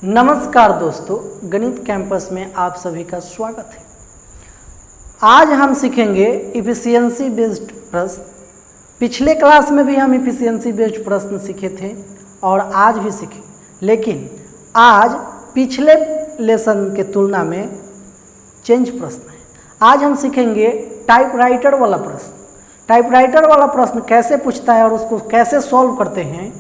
नमस्कार दोस्तों, गणित कैंपस में आप सभी का स्वागत है। आज हम सीखेंगे इफिशियंसी बेस्ड प्रश्न। पिछले क्लास में भी हम इफिशियंसी बेस्ड प्रश्न सीखे थे और आज भी सीखें, लेकिन आज पिछले लेसन के तुलना में चेंज प्रश्न है। आज हम सीखेंगे टाइपराइटर वाला प्रश्न। टाइपराइटर वाला प्रश्न कैसे पूछता है और उसको कैसे सॉल्व करते हैं,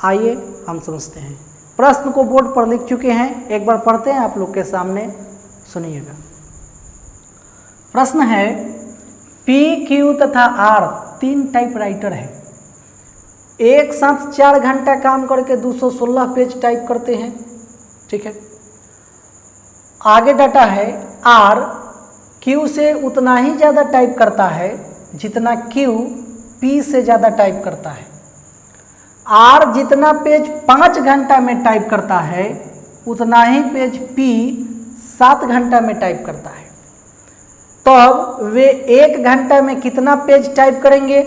आइए हम समझते हैं। प्रश्न को बोर्ड पर लिख चुके हैं, एक बार पढ़ते हैं आप लोग के सामने, सुनिएगा। प्रश्न है P, Q तथा R तीन टाइपराइटर है, एक साथ 4 घंटा काम करके 216 पेज टाइप करते हैं। ठीक है, आगे डाटा है R Q से उतना ही ज़्यादा टाइप करता है जितना Q P से ज़्यादा टाइप करता है। R जितना पेज 5 घंटा में टाइप करता है उतना ही पेज P 7 घंटा में टाइप करता है। तब वे 1 घंटा में कितना पेज टाइप करेंगे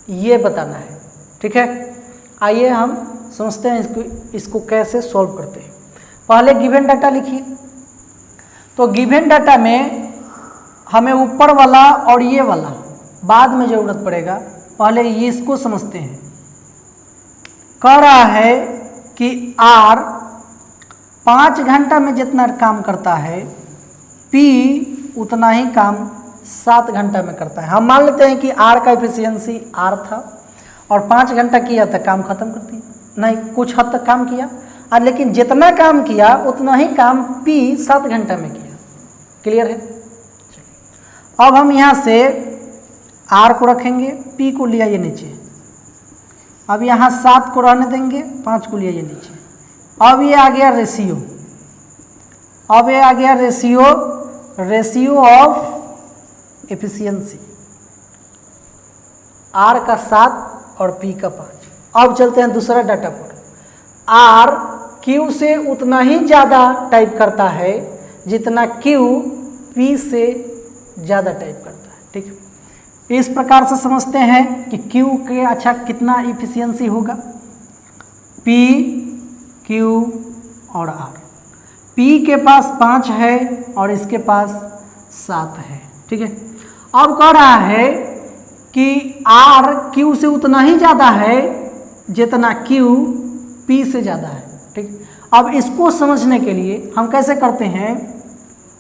ये बताना है। ठीक है, आइए हम समझते हैं इसको कैसे सॉल्व करते हैं। पहले गिवन डाटा लिखिए। तो गिवन डाटा में हमें ऊपर वाला और ये वाला बाद में ज़रूरत पड़ेगा, पहले ये इसको समझते हैं। कह रहा है कि R 5 घंटा में जितना काम करता है P उतना ही काम 7 घंटा में करता है। हम मान लेते हैं कि R का एफिशिएंसी R था और 5 घंटा किया था, काम खत्म कर दिया, नहीं कुछ हद तक काम किया, और लेकिन जितना काम किया उतना ही काम P 7 घंटा में किया। क्लियर है? अब हम यहाँ से R को रखेंगे, P को लिया ये नीचे, अब यहाँ 7 को रहने देंगे, 5 को लिया ये नीचे। अब ये आ गया रेशियो, अब ये आ गया रेशियो ऑफ एफिशिएंसी, R का 7 और P का 5। अब चलते हैं दूसरा डाटा पर। R Q से उतना ही ज़्यादा टाइप करता है जितना Q P से ज़्यादा टाइप करता है। ठीक है, इस प्रकार से समझते हैं कि Q के कितना इफिशियंसी होगा, P, Q और R। P के पास 5 है और इसके पास 7 है। ठीक है, अब कह रहा है कि R Q से उतना ही ज़्यादा है जितना Q P से ज़्यादा है। ठीक, अब इसको समझने के लिए हम कैसे करते हैं,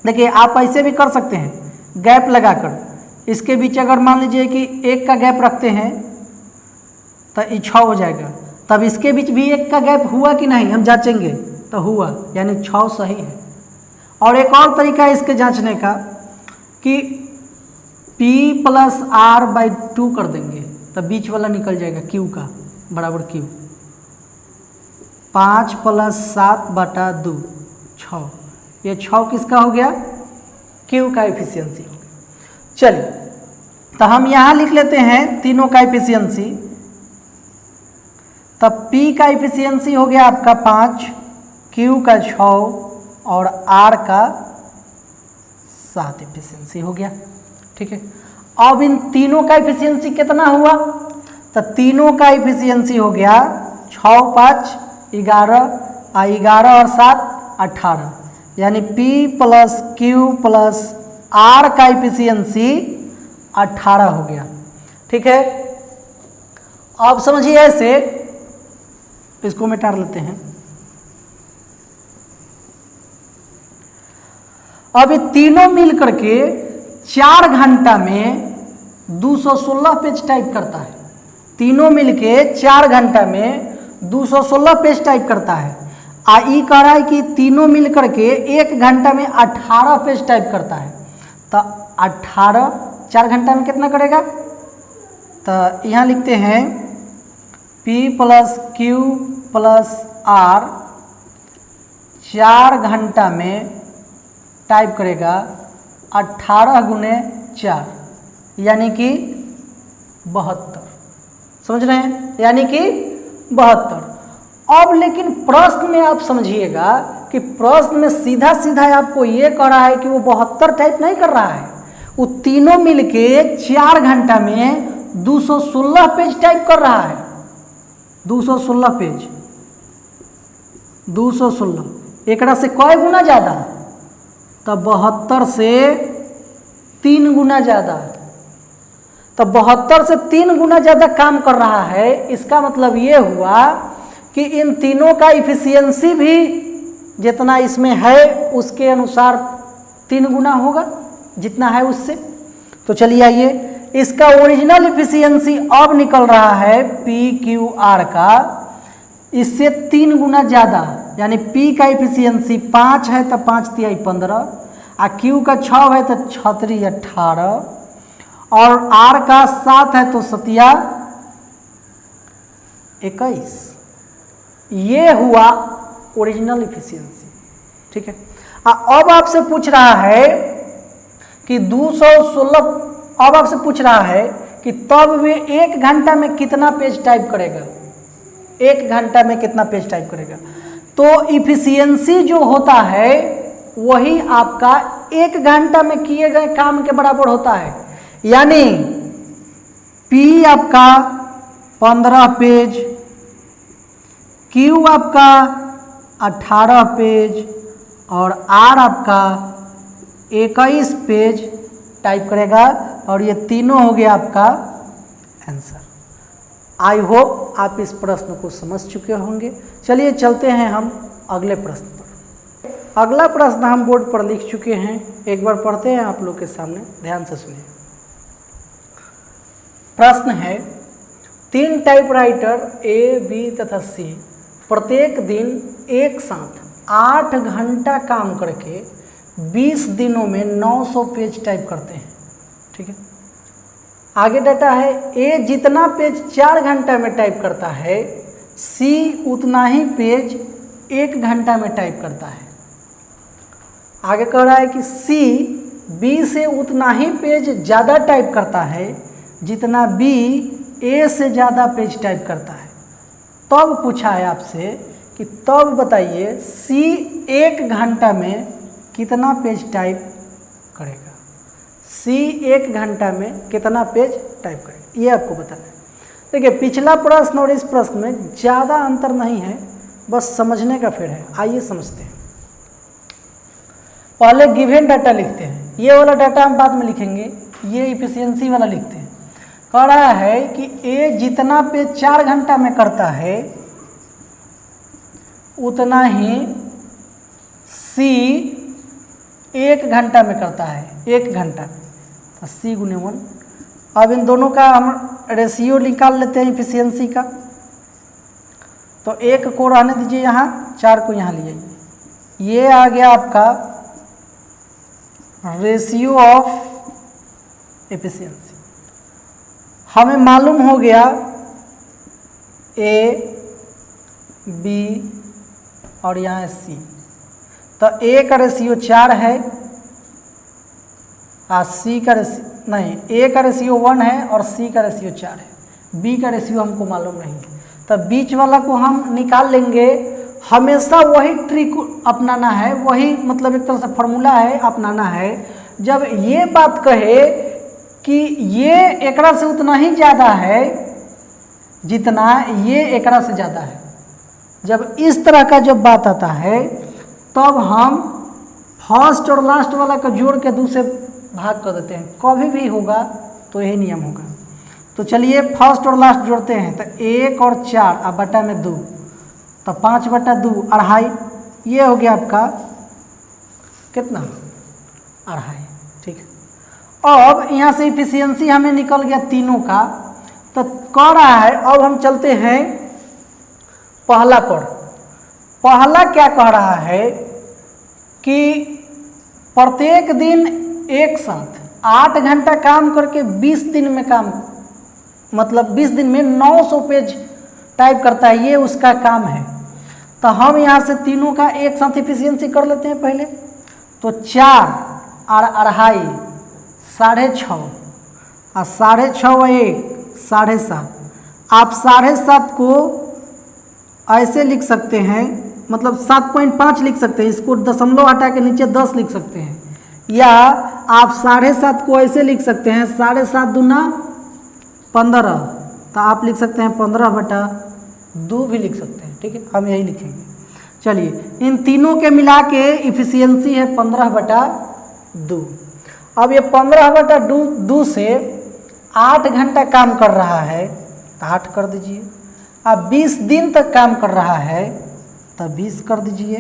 देखिए आप ऐसे भी कर सकते हैं, गैप लगाकर इसके बीच अगर मान लीजिए कि 1 का गैप रखते हैं तो ये 6 हो जाएगा, तब इसके बीच भी 1 का गैप हुआ कि नहीं हम जांचेंगे, तो हुआ, यानी 6 सही है। और एक और तरीका है इसके जांचने का कि P + R/2 कर देंगे, तब बीच वाला निकल जाएगा Q का बराबर Q। 5 + 7/2 6, ये 6 किसका हो गया, Q का एफिशिएंसी हो गया। चलिए, तो हम यहाँ लिख लेते हैं तीनों का एफिशिएंसी। तब P का एफिशिएंसी हो गया आपका 5, Q का 6 और R का 7 एफिशिएंसी हो गया। ठीक है, अब इन तीनों का एफिशिएंसी कितना हुआ, तो तीनों का एफिशिएंसी हो गया 6, 5, 11, 11 और 7 18, यानी P + Q + R का एफिशिएंसी 18 हो गया। ठीक है, अब समझिए ऐसे, इसको मिटा लेते हैं। अब ये तीनों मिल करके 4 घंटा में 216 पेज टाइप करता है। तीनों मिलके 4 घंटा में 216 पेज टाइप करता है। ई कह रहा है कि तीनों मिल करके 1 घंटा में 18 पेज टाइप करता है। तो 18 4 घंटा में कितना करेगा, तो यहाँ लिखते हैं P + Q + R 4 घंटा में टाइप करेगा 18 × 4, यानी कि 72। समझ रहे हैं, यानी कि 72। अब लेकिन प्रश्न में आप समझिएगा कि प्रश्न में सीधा सीधा आपको ये कह रहा है कि वो 72 टाइप नहीं कर रहा है, वो तीनों मिलके 4 घंटा में 216 पेज टाइप कर रहा है। 216 पेज 216 एकरा से कई गुना ज़्यादा, तो 72 से 3 गुना ज़्यादा। तो 72 से 3 गुना ज़्यादा काम कर रहा है। इसका मतलब ये हुआ कि इन तीनों का इफिशियंसी भी जितना इसमें है उसके अनुसार 3 गुना होगा, जितना है उससे। तो चलिए आइए, इसका ओरिजिनल इफिशियंसी अब निकल रहा है PQR का इससे 3 गुना ज़्यादा, यानी P का इफिशियंसी 5 है तो 5 तिहाई 15, और Q का 6 है तो 6 तिहाई 18, और R का 7 है तो 7 21। ये हुआ ओरिजिनल इफिशियंसी, ठीक है। अब आपसे पूछ रहा है कि 216, अब आपसे पूछ रहा है कि तब वे 1 घंटा में कितना पेज टाइप करेगा, 1 घंटा में कितना पेज टाइप करेगा। तो इफिशियंसी जो होता है वही आपका 1 घंटा में किए गए काम के बराबर होता है। यानी P आपका 15 पेज, Q आपका 18 पेज, और R आपका 21 पेज टाइप करेगा, और ये तीनों हो गया आपका आंसर। आई होप आप इस प्रश्न को समझ चुके होंगे। चलिए चलते हैं हम अगले प्रश्न पर। अगला प्रश्न हम बोर्ड पर लिख चुके हैं, एक बार पढ़ते हैं आप लोग के सामने, ध्यान से सुनिए। प्रश्न है, 3 टाइपराइटर A, B तथा C प्रत्येक दिन एक साथ 8 घंटा काम करके 20 दिनों में 900 पेज टाइप करते हैं, ठीक है। आगे डाटा है, A जितना पेज 4 घंटा में टाइप करता है, C उतना ही पेज 1 घंटा में टाइप करता है। आगे कह रहा है कि C B से उतना ही पेज ज़्यादा टाइप करता है जितना B A से ज़्यादा पेज टाइप करता है। तब पूछा है आपसे कि तब बताइए C 1 घंटा में कितना पेज टाइप करेगा। C 1 घंटा में कितना पेज टाइप करेगा, ये आपको बताना है। देखिए, पिछला प्रश्न और इस प्रश्न में ज़्यादा अंतर नहीं है, बस समझने का फेर है। आइए समझते हैं। पहले गिवन डाटा लिखते हैं, ये वाला डाटा हम बाद में लिखेंगे, ये इफिशियंसी वाला लिखते हैं। कह रहा है कि A जितना पेज 4 घंटा में करता है उतना ही C 1 घंटा में करता है, 1 घंटा में, तो C गुने 1। अब इन दोनों का हम रेशियो निकाल लेते हैं इफिशियंसी का। तो 1 को रहने दीजिए यहाँ, 4 को यहाँ ले जाइए। ये आ गया आपका रेशियो ऑफ इफिशियंसी। हमें मालूम हो गया A, B और यहाँ C। तो A का रेशियो 4 है, C का रेशियो नहीं, A का रेशियो 1 है और C का रेशियो 4 है। B का रेशियो हमको मालूम नहीं है, तो बीच वाला को हम निकाल लेंगे। हमेशा वही ट्रिक अपनाना है, वही मतलब एक तरह से फॉर्मूला है, अपनाना है। जब ये बात कहे कि ये एकरा से उतना ही ज़्यादा है जितना ये एकरा से ज़्यादा है, जब इस तरह का जब बात आता है तब हम फर्स्ट और लास्ट वाला का जोड़ के 2 से भाग कर देते हैं। कभी भी होगा तो यही नियम होगा। तो चलिए फर्स्ट और लास्ट जोड़ते हैं, तो 1 और 4 अब बटा में 2, तो 5 बटा 2 2.5, ये हो गया आपका कितना 2.5, ठीक है। अब यहाँ से इफिशियंसी हमें निकल गया तीनों का। तो कह रहा है, अब हम चलते हैं पहला पर। पहला क्या कह रहा है कि प्रत्येक दिन एक साथ 8 घंटा काम करके 20 दिन में काम, मतलब 20 दिन में 900 पेज टाइप करता है, ये उसका काम है। तो हम यहाँ से तीनों का एक साथ इफिशियंसी कर लेते हैं पहले। तो 4 और 2.5 6.5 और 6.5 और 1 7.5। आप 7.5 को ऐसे लिख सकते हैं, मतलब 7.5 लिख सकते हैं, इसको दशमलव हटा के नीचे 10 लिख सकते हैं, या आप 7.5 को ऐसे लिख सकते हैं 7.5 दूना 15, तो आप लिख सकते हैं 15/2 भी लिख सकते हैं, ठीक है। हम यही लिखेंगे। चलिए इन तीनों के मिला के इफिशियंसी है 15/2। अब ये 15/2 से 8 घंटा काम कर रहा है तो 8 कर दीजिए। अब 20 दिन तक काम कर रहा है तब 20 कर दीजिए।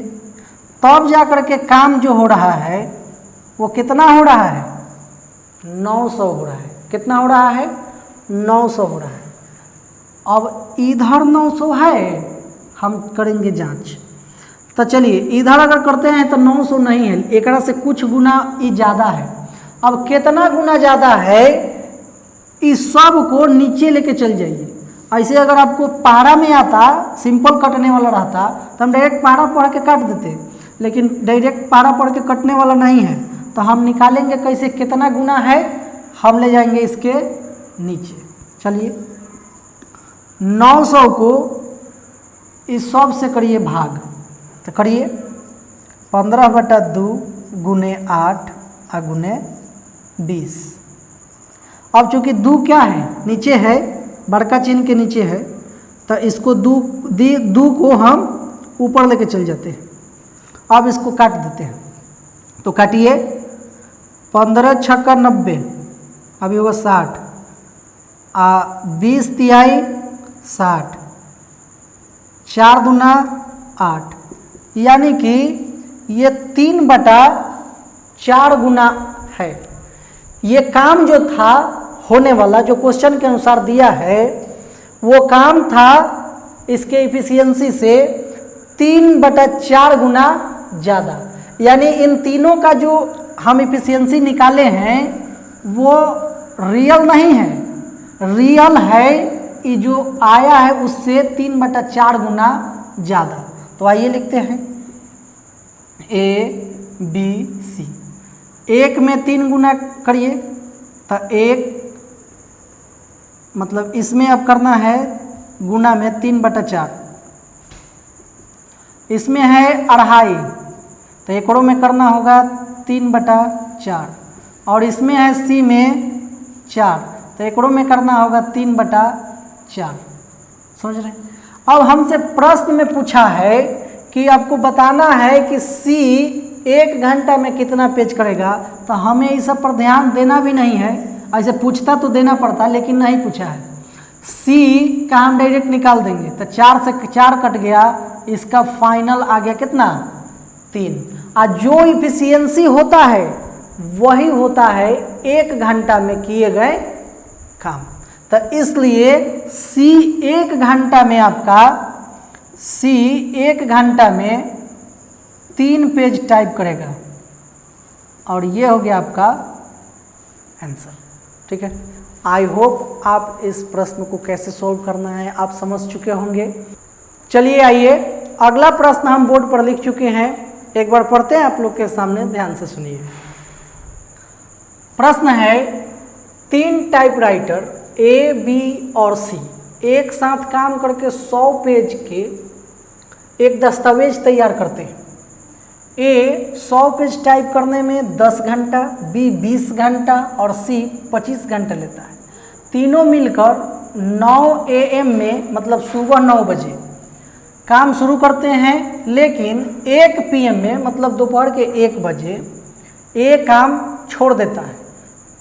तब जा कर के काम जो हो रहा है वो कितना हो रहा है? 900 हो रहा है। कितना हो रहा है? 900 हो रहा है। अब इधर 900 है, हम करेंगे जांच। तो चलिए इधर अगर करते हैं तो 900 नहीं है, एक से कुछ गुना ये ज़्यादा है। अब कितना गुना ज़्यादा है इस सब को नीचे लेके चल जाइए। ऐसे अगर आपको पारा में आता, सिंपल कटने वाला रहता तो हम डायरेक्ट पारा पढ़ के काट देते, लेकिन डायरेक्ट पारा पढ़ के कटने वाला नहीं है। तो हम निकालेंगे कैसे, कितना गुना है, हम ले जाएंगे इसके नीचे। चलिए 900 को इस सब से करिए भाग, तो करिए 15/2 गुने 8 और गुने 20। अब चूँकि 2 क्या है, नीचे है, बड़का चिन्ह के नीचे है, तो इसको 2 को हम ऊपर लेके चल जाते हैं। अब इसको काट देते हैं, तो काटिए 15 छक्का 90, अभी होगा 60, 20 तिहाई 60, 4 दूना 8, यानी कि ये 3/4 गुना है। ये काम जो था होने वाला, जो क्वेश्चन के अनुसार दिया है, वो काम था इसके इफिशियंसी से 3/4 गुना ज़्यादा। यानी इन तीनों का जो हम इफिशियंसी निकाले हैं वो रियल नहीं है, रियल है ये जो आया है उससे 3/4 गुना ज़्यादा। तो आइए लिखते हैं ABC। 1 में 3 गुना करिए तो 1, मतलब इसमें अब करना है गुना में 3/4। इसमें है 2.5 तो एकड़ों में करना होगा 3/4, और इसमें है C में 4 तो एकड़ों में करना होगा 3/4। समझ रहे हैं? अब हमसे प्रश्न में पूछा है कि आपको बताना है कि C 1 घंटा में कितना पेज करेगा, तो हमें इस सब पर ध्यान देना भी नहीं है। ऐसे पूछता तो देना पड़ता, लेकिन नहीं पूछा है। C का हम डायरेक्ट निकाल देंगे, तो 4 से 4 कट गया, इसका फाइनल आ गया कितना? 3। और जो इफिशियंसी होता है वही होता है 1 घंटा में किए गए काम। तो इसलिए C 1 घंटा में आपका, C 1 घंटा में 3 पेज टाइप करेगा, और ये हो गया आपका आंसर। ठीक है, आई होप आप इस प्रश्न को कैसे सॉल्व करना है आप समझ चुके होंगे। चलिए आइए अगला प्रश्न हम बोर्ड पर लिख चुके हैं, एक बार पढ़ते हैं आप लोग के सामने, ध्यान से सुनिए। प्रश्न है 3 टाइपराइटर A, B और C एक साथ काम करके 100 पेज के एक दस्तावेज तैयार करते हैं। A 100 पेज टाइप करने में 10 घंटा, B 20 घंटा और C 25 घंटा लेता है। तीनों मिलकर 9 AM में, मतलब सुबह 9 बजे काम शुरू करते हैं, लेकिन 1 PM में, मतलब दोपहर के 1 बजे ये काम छोड़ देता है।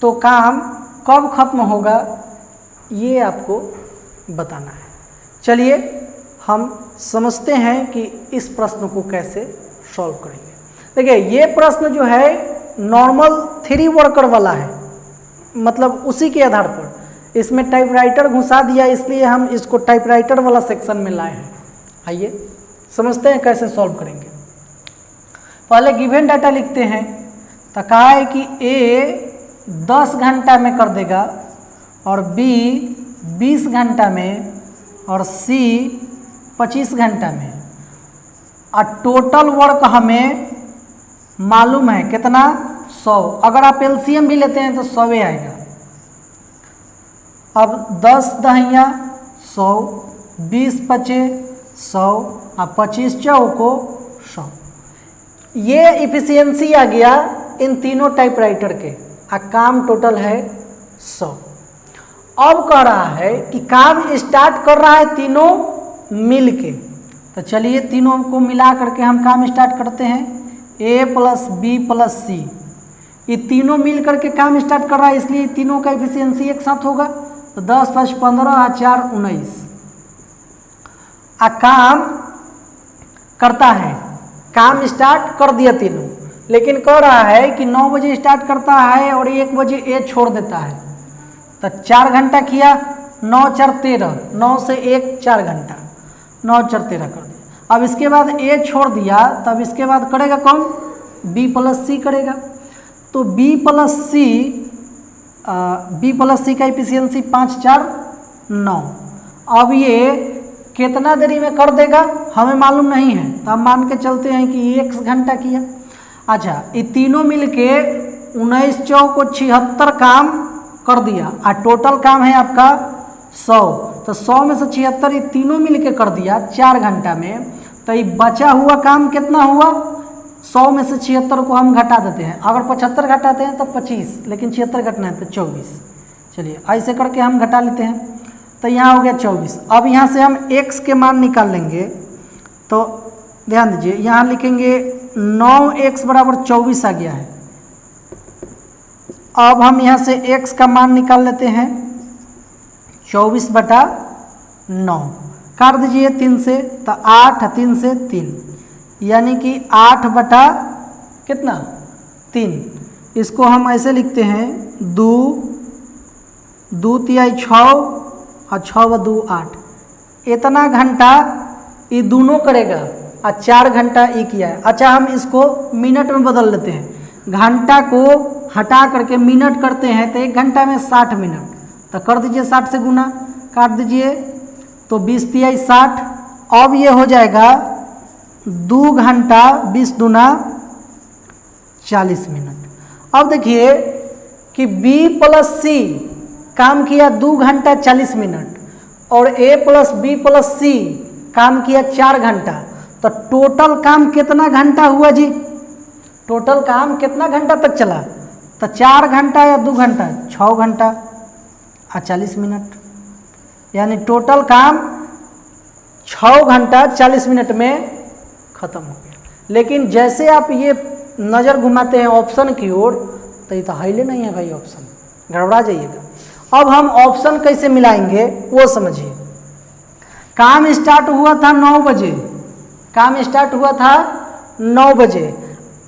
तो काम कब खत्म होगा ये आपको बताना है। चलिए हम समझते हैं कि इस प्रश्न को कैसे सॉल्व करेंगे। देखिए ये प्रश्न जो है नॉर्मल 3 वर्कर वाला है, मतलब उसी के आधार पर इसमें टाइपराइटर घुसा दिया, इसलिए हम इसको टाइपराइटर वाला सेक्शन में लाए हैं। आइए समझते हैं कैसे सॉल्व करेंगे। पहले गिवन डाटा लिखते हैं। तो कहा है कि A 10 घंटा में कर देगा, और B 20 घंटा में, और C 25 घंटा में। और टोटल वर्क हमें मालूम है कितना, 100। अगर आप LCM भी लेते हैं तो 100 ही आएगा। अब 10 दहिया 100, 20 पचे 100 और 25 चौको 100। ये इफिशियंसी आ गया इन तीनों टाइपराइटर के, और काम टोटल है 100। अब कह रहा है कि काम स्टार्ट कर रहा है तीनों मिल के, तो चलिए तीनों को मिला करके हम काम स्टार्ट करते हैं। a + b + c, ये तीनों मिल करके काम स्टार्ट कर रहा है, इसलिए तीनों का एफिशिएंसी एक साथ होगा। तो 10 + 15 = 4 = 19। काम करता है, काम स्टार्ट कर दिया तीनों, लेकिन कह रहा है कि 9 बजे स्टार्ट करता है और 1 बजे ए छोड़ देता है। तो 4 घंटा किया, 9 × 4 = 13, 9 से 1 4 घंटा, 9 × 4 = 13 कर दिया। अब इसके बाद ए छोड़ दिया, तब इसके बाद करेगा कौन? b + c करेगा। तो b + c का एफिशिएंसी 5 × 4 = 9। अब ये कितना देरी में कर देगा हमें मालूम नहीं है, तो हम मान के चलते हैं कि 1 घंटा किया। अच्छा, ये तीनों मिलके 19 × 4 = 76 काम कर दिया, और टोटल काम है आपका 100। तो 100 में से 76 ये तीनों मिलके कर दिया 4 घंटा में। तो ये बचा हुआ काम कितना हुआ? 100 में से 76 को हम घटा देते हैं। अगर 75 घटाते हैं तो 25, लेकिन 76 घटना है तो 24। चलिए ऐसे करके हम घटा लेते हैं। तो यहाँ हो गया 24। अब यहाँ से हम x के मान निकाल लेंगे। तो ध्यान दीजिए, यहाँ लिखेंगे 9x = 24 आ गया है। अब हम यहाँ से x का मान निकाल लेते हैं, 24/9 काट दीजिए 3 से, तो 8 3 से 3, यानी कि 8 बटा कितना? 3। इसको हम ऐसे लिखते हैं 2 2 × 6 और 6 × 2 = 8। इतना घंटा ये दोनों करेगा और 4 घंटा ये किया है। अच्छा, हम इसको मिनट में बदल लेते हैं। घंटा को हटा करके मिनट करते हैं तो 1 घंटा में 60 मिनट। तो कर दीजिए 60 से गुना, काट दीजिए, तो 20 × 60। अब ये हो जाएगा 2 घंटा 20 दूना 40 मिनट। अब देखिए कि b + c काम किया 2 घंटा 40 मिनट और a + b + c काम किया 4 घंटा। तो टोटल काम कितना घंटा हुआ जी? टोटल काम कितना घंटा तक चला? तो 4 घंटा या 2 घंटा? 6 घंटा और 40 मिनट, यानी टोटल काम 6 घंटा 40 मिनट में ख़त्म हो गया। लेकिन जैसे आप ये नज़र घुमाते हैं ऑप्शन की ओर, तो ये तो हाईले नहीं है भाई, ऑप्शन गड़बड़ा जाइएगा। अब हम ऑप्शन कैसे मिलाएंगे वो समझिए। काम स्टार्ट हुआ था 9 बजे, काम स्टार्ट हुआ था 9 बजे।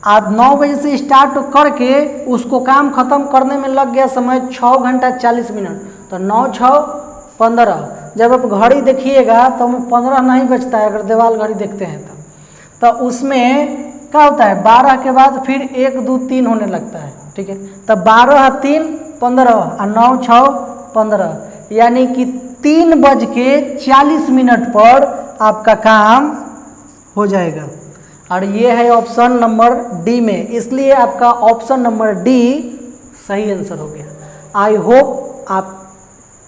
आज 9 बजे से स्टार्ट करके उसको काम ख़त्म करने में लग गया समय 6 घंटा 40 मिनट। तो 9 × 6 = 15। जब आप घड़ी देखिएगा तो 15 नहीं बचता है, अगर दीवाल घड़ी देखते हैं तो उसमें क्या होता है, 12 के बाद फिर 1 2 3 होने लगता है। ठीक है, तो 12 × 3 = 15 और 9 × 6 = 15, यानी कि 3:40 पर आपका काम हो जाएगा। और ये है ऑप्शन नंबर डी में, इसलिए आपका ऑप्शन नंबर डी सही आंसर हो गया। आई होप आप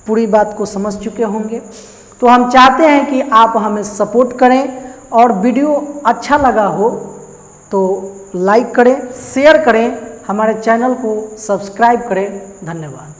पूरी बात को समझ चुके होंगे। तो हम चाहते हैं कि आप हमें सपोर्ट करें, और वीडियो अच्छा लगा हो तो लाइक करें, शेयर करें, हमारे चैनल को सब्सक्राइब करें। धन्यवाद।